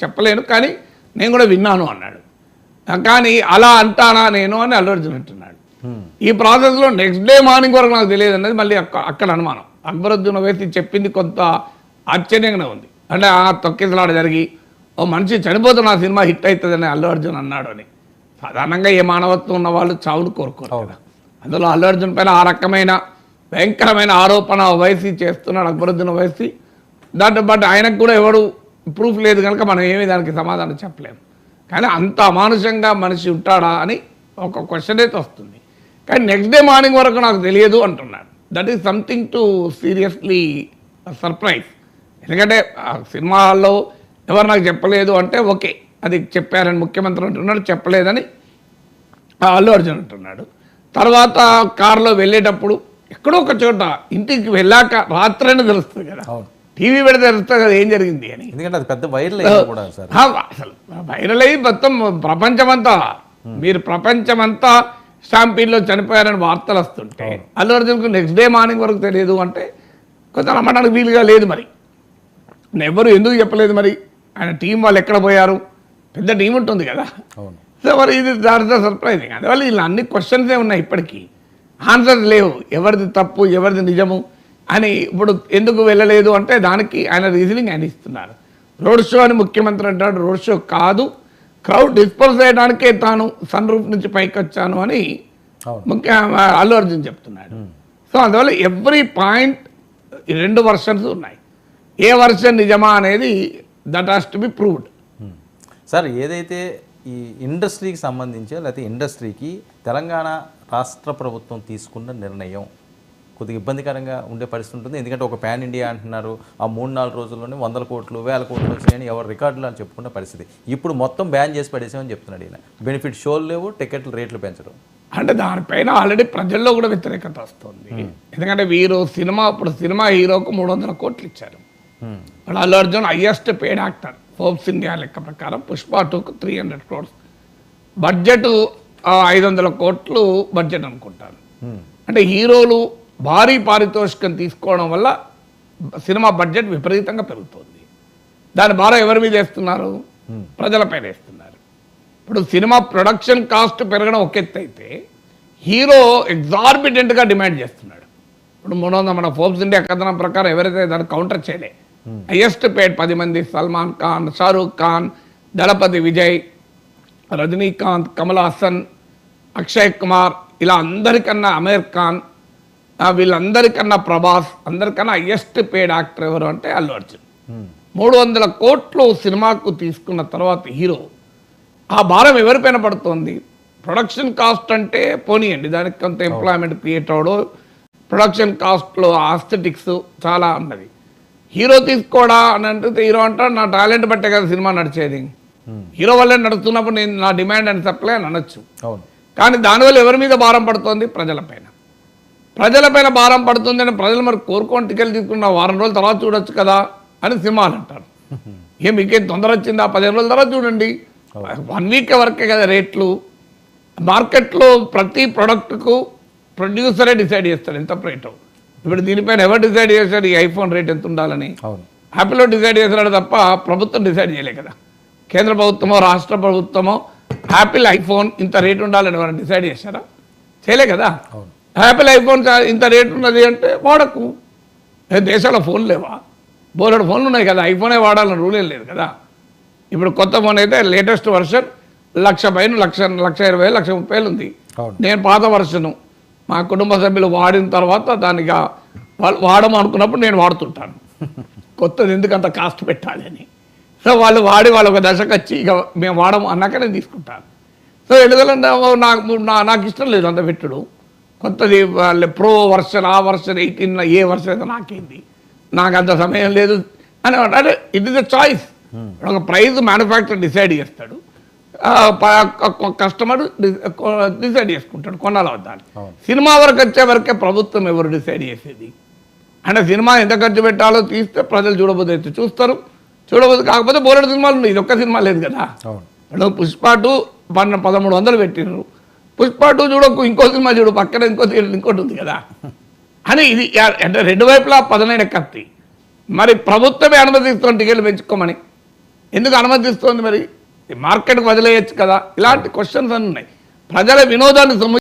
చెప్పలేను, కానీ నేను కూడా విన్నాను అన్నాడు. కానీ అలా అంటానా నేను అని అల్లు అర్జున్ అంటున్నాడు. ఈ ప్రాసెస్లో నెక్స్ట్ డే మార్నింగ్ వరకు నాకు తెలియదు అన్నది మళ్ళీ అక్కడ అనుమానం. అక్బరుద్దీన్ ఓవైసీ చెప్పింది కొంత ఆశ్చర్యంగానే ఉంది. అంటే ఆ తొక్కిసలాట జరిగి ఓ మనిషి చనిపోతున్న ఆ సినిమా హిట్ అవుతుందని అల్లు అర్జున్ అన్నాడు అని. సాధారణంగా ఏ మానవత్వం ఉన్న వాళ్ళు చావును కోరుకోరు కదా. అందులో అల్లు అర్జున్ పైన ఆ రకమైన భయంకరమైన ఆరోపణ ఓవైసీ చేస్తున్నాడు అక్బరుద్దీన్ ఓవైసీ. బట్ ఆయనకు కూడా ఎవడు ప్రూఫ్ లేదు కనుక మనం ఏమీ దానికి సమాధానం చెప్పలేము. కానీ అంత అమానుషంగా మనిషి ఉంటాడా అని ఒక క్వశ్చన్ అయితే వస్తుంది. కానీ నెక్స్ట్ డే మార్నింగ్ వరకు నాకు తెలియదు అంటున్నాడు. That is something to seriously surprise. ఎందుకంటే సినిమాల్లో ఎవరు నాకు చెప్పలేదు అంటే ఓకే, అది చెప్పారని ముఖ్యమంత్రి అంటున్నాడు, చెప్పలేదని అల్లు అర్జున్ అంటున్నాడు. తర్వాత కారులో వెళ్ళేటప్పుడు ఎక్కడో ఒక చోట ఇంటికి వెళ్ళాక రాత్రైనా తెలుస్తుంది కదా, టీవీ పెడితే తెలుస్తుంది కదా ఏం జరిగింది అని. ఎందుకంటే అది పెద్ద వైరల్ అసలు వైరల్ అయ్యి మొత్తం ప్రపంచమంతా, మీరు ప్రపంచమంతా స్టాంపీడ్లో చనిపోయారని వార్తలు వస్తుంటే అల్లు అర్జున్కు నెక్స్ట్ డే మార్నింగ్ వరకు తెలియదు అంటే కొంచెం నమ్మడానికి వీలుగా లేదు. మరి ఎవరు ఎందుకు చెప్పలేదు? మరి ఆయన టీం వాళ్ళు ఎక్కడ పోయారు? పెద్ద టీం ఉంటుంది కదా. సో మరి ఇది దాని సర్ప్రైజింగ్. అందువల్ల ఇలా అన్ని క్వశ్చన్సే ఉన్నాయి, ఇప్పటికీ ఆన్సర్స్ లేవు. ఎవరిది తప్పు ఎవరిది నిజము అని ఇప్పుడు ఎందుకు వెళ్ళలేదు అంటే దానికి ఆయన రీజనింగ్ ఆయన ఇస్తున్నారు. రోడ్ షో అని ముఖ్యమంత్రి అంటాడు, రోడ్ షో కాదు, క్రౌడ్ డిస్పర్స్ చేయడానికే తాను సన్ రూఫ్ నుంచి పైకి వచ్చాను అని అల్లు అర్జున్ చెప్తున్నాడు. సో అందువల్ల ఎవ్రీ పాయింట్ రెండు వర్షన్స్ ఉన్నాయి. ఏ వర్షన్ నిజమా అనేది that has to be proved. Sir, ఏదైతే ఈ ఇండస్ట్రీకి సంబంధించి లేకపోతే ఇండస్ట్రీకి తెలంగాణ రాష్ట్ర ప్రభుత్వం తీసుకున్న నిర్ణయం కొద్దిగా ఇబ్బందికరంగా ఉండే పరిస్థితి ఉంటుంది. ఎందుకంటే ఒక ప్యాన్ ఇండియా అంటున్నారు, ఆ 3-4 రోజుల్లోనే 100 కోట్లు 1000 కోట్లు వచ్చినాయని ఎవరు రికార్డులు అని చెప్పుకున్న పరిస్థితి. ఇప్పుడు మొత్తం బ్యాన్ చేసి పడేసామని చెప్తున్నాడు ఈయన. బెనిఫిట్ షోలు లేవు, టికెట్లు రేట్లు పెంచడం. అంటే దానిపైన ఆల్రెడీ ప్రజల్లో కూడా వ్యతిరేకత వస్తుంది. ఎందుకంటే వీరు ఇప్పుడు సినిమా హీరోకు 300 కోట్లు ఇచ్చారు. Allu Arjun highest paid actor Forbes India లెక్క ప్రకారం. పుష్ప 2కు 300 crores బడ్జెట్, 500 కోట్లు బడ్జెట్ అనుకుంటారు. అంటే హీరోలు భారీ పారితోషికం తీసుకోవడం వల్ల సినిమా బడ్జెట్ విపరీతంగా పెరుగుతుంది. దాని భారం ఎవరి మీద వేస్తున్నారు? ప్రజలపైన వేస్తున్నారు. ఇప్పుడు సినిమా ప్రొడక్షన్ కాస్ట్ పెరగడం ఒక ఎత్తు అయితే హీరో ఎగ్జార్బిటెంట్గా డిమాండ్ చేస్తున్నాడు. ఇప్పుడు 300 మన ఫోర్బ్స్ ఇండియా కథనం ప్రకారం ఎవరైతే దాన్ని కౌంటర్ చేయలే, హైయెస్ట్ పేడ్ 10 మంది సల్మాన్ ఖాన్, షారూక్ ఖాన్, దళపతి విజయ్, రజనీకాంత్, కమల్ హాసన్, అక్షయ్ కుమార్, ఇలా అందరికన్నా అమీర్ ఖాన్, వీళ్ళందరికన్నా ప్రభాస్, అందరికన్నా హైయెస్ట్ పేడ్ యాక్టర్ ఎవరు అంటే అల్లు అర్జున్. 300 కోట్లు సినిమాకు తీసుకున్న తర్వాత హీరో ఆ భారం ఎవరిపైన పడుతుంది? ప్రొడక్షన్ కాస్ట్ అంటే పోనీయండి, దానికి కొంత ఎంప్లాయ్మెంట్ క్రియేట్ అవడం, ప్రొడక్షన్ కాస్ట్లో ఆస్థెటిక్స్ చాలా ఉన్నది. హీరో తీసుకోవడా అని అంటే హీరో అంటాడు నా టాలెంట్ బట్టే కదా సినిమా నడిచేది, హీరో వల్లే నడుస్తున్నప్పుడు నేను నా డిమాండ్ అండ్ సప్లై అని అనొచ్చు. కానీ దానివల్ల ఎవరి మీద భారం పడుతుంది? ప్రజలపైన. ప్రజలపైన భారం పడుతుందని ప్రజలు మరి కోరుకొని టికెట్ తీసుకున్న 1 రోజుల తర్వాత చూడొచ్చు కదా అని సినిమాలు అంటారు. మీకేం తొందర వచ్చిందా? 15 రోజుల తర్వాత చూడండి. 1 వీక్ వరకే కదా రేట్లు. మార్కెట్లో ప్రతి ప్రోడక్ట్కు ప్రొడ్యూసరే డిసైడ్ చేస్తాడు ఎంత రేటు. ఇప్పుడు దీనిపైన ఎవరు డిసైడ్ చేశాడు ఈ ఐఫోన్ రేట్ ఎంత ఉండాలని? యాపిల్లో డిసైడ్ చేశాడు తప్ప ప్రభుత్వం డిసైడ్ చేయలే కదా. కేంద్ర ప్రభుత్వమో రాష్ట్ర ప్రభుత్వమో యాపిల్ ఐఫోన్ ఇంత రేటు ఉండాలని ఎవరైనా డిసైడ్ చేశారా? చేయలే కదా. యాపిల్ ఐఫోన్ ఇంత రేటు ఉన్నది అంటే వాడకు. దేశాల్లో ఫోన్ లేవా? బోలెడు ఫోన్లు ఉన్నాయి కదా, ఐఫోనే వాడాలని రూల్ ఏం లేదు కదా. ఇప్పుడు కొత్త ఫోన్ అయితే లేటెస్ట్ వర్షన్ 1,00,000 పైన 1,20,000 1,30,000 ఉంది. నేను పాత వర్షను మా కుటుంబ సభ్యులు వాడిన తర్వాత దానిగా వాళ్ళు వాడము అనుకున్నప్పుడు నేను వాడుతుంటాను. కొత్తది ఎందుకంత కాస్ట్ పెట్టాలి అని. సో వాళ్ళు వాడి వాళ్ళు ఒక దశకు వచ్చి ఇక మేము వాడము అన్నాక నేను తీసుకుంటాను. సో ఎందుకంటే నాకు ఇష్టం లేదు అంత పెట్టుడు. కొత్తది ప్రో వర్షన్, ఆ వర్షన్ 18 ఏ వర్షన్ అయితే నాకేంది, నాకు అంత సమయం లేదు అని అంటే ఇట్ ఈస్ ఎ చాయిస్. ఒక ప్రైస్ మ్యానుఫ్యాక్చర్ డిసైడ్ చేస్తాడు, కస్టమర్ డిసైడ్ చేసుకుంటాడు కొనాలి వద్దాని. సినిమా వరకు వచ్చే వరకే ప్రభుత్వం ఎవరు డిసైడ్ చేసేది అంటే సినిమా ఎంత ఖర్చు పెట్టాలో తీస్తే ప్రజలు చూడబోతే అయితే చూస్తారు, చూడబోదు కాకపోతే బోలెడు సినిమాలు ఉన్నాయి. ఇది ఒక్క సినిమా లేదు కదా. ఇప్పుడు పుష్ప 2 1,300 పెట్టినారు. పుష్ప 2 చూడకు, ఇంకో సినిమా చూడు, పక్కన ఇంకోటి ఉంది కదా అని. ఇది అంటే రెండు వైపులా పదనైన కత్తి. మరి ప్రభుత్వమే అనుమతిస్తున్న టికెట్లు పెంచుకోమని ఎందుకు అనుమతిస్తోంది? మరి మార్కెట్కి వదిలేయచ్చు కదా. ఇలాంటి క్వశ్చన్స్ అన్నీ ఉన్నాయి. ప్రజల వినోదాన్ని